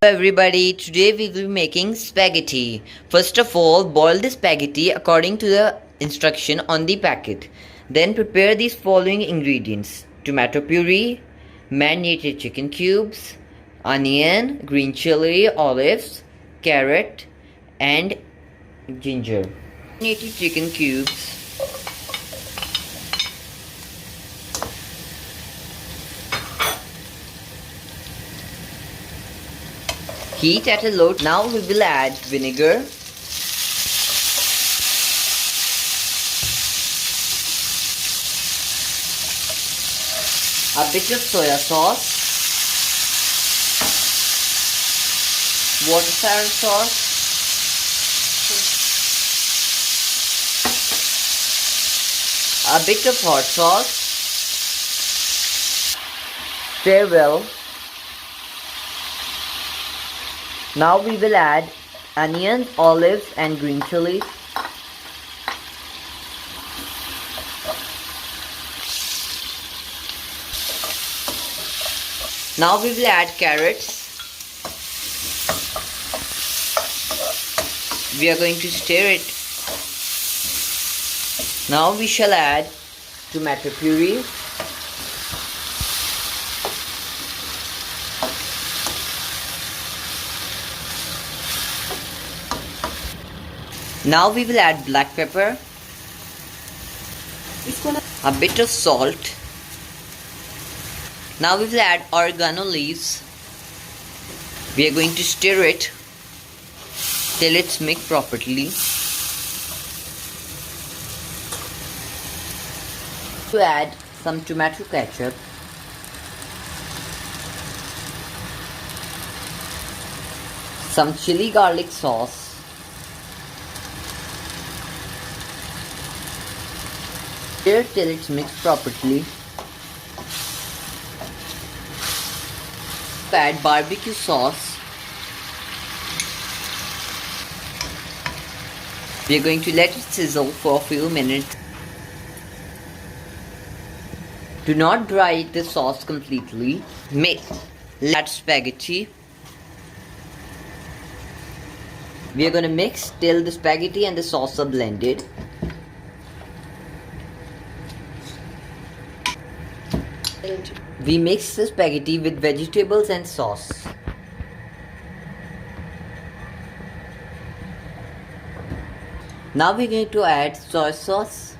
Everybody, today we will be making spaghetti. First of all, boil the spaghetti according to the instruction on the packet. Then prepare these following ingredients: tomato puree, marinated chicken cubes, onion, green chili, olives, carrot, and ginger. Marinated chicken cubes. Heat at a low. Now we will add vinegar, a bit of soya sauce, water sauce, a bit of hot sauce. Stir well. Now we will add onions, olives and green chilies. Now we will add carrots. We are going to stir it. Now we shall add tomato puree. Now we will add black pepper, a bit of salt. Now we will add oregano leaves. We are going to stir it till it's mixed properly. To add some tomato ketchup, some chili garlic sauce, stir till it's mixed properly. Add barbecue sauce. We are going to let it sizzle for a few minutes. Do not dry the sauce completely. Add spaghetti. We are going to mix till the spaghetti and the sauce are blended. We mix the spaghetti with vegetables and sauce. Now we're going to add soy sauce,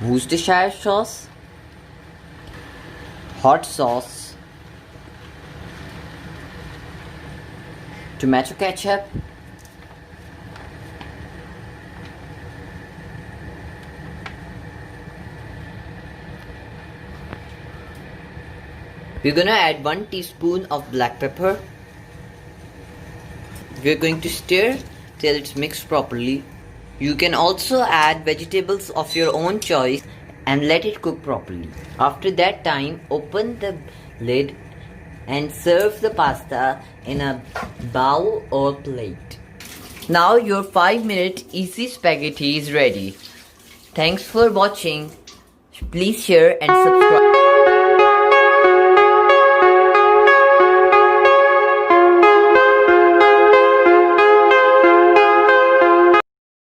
Worcestershire sauce, hot sauce, tomato ketchup, we're going to add 1 teaspoon of black pepper. We're going to stir till it's mixed properly. You can also add vegetables of your own choice and let it cook properly. After that time, open the lid and serve the pasta in a bowl or plate. Now your 5-minute easy spaghetti is ready. Thanks for watching. Please share and subscribe.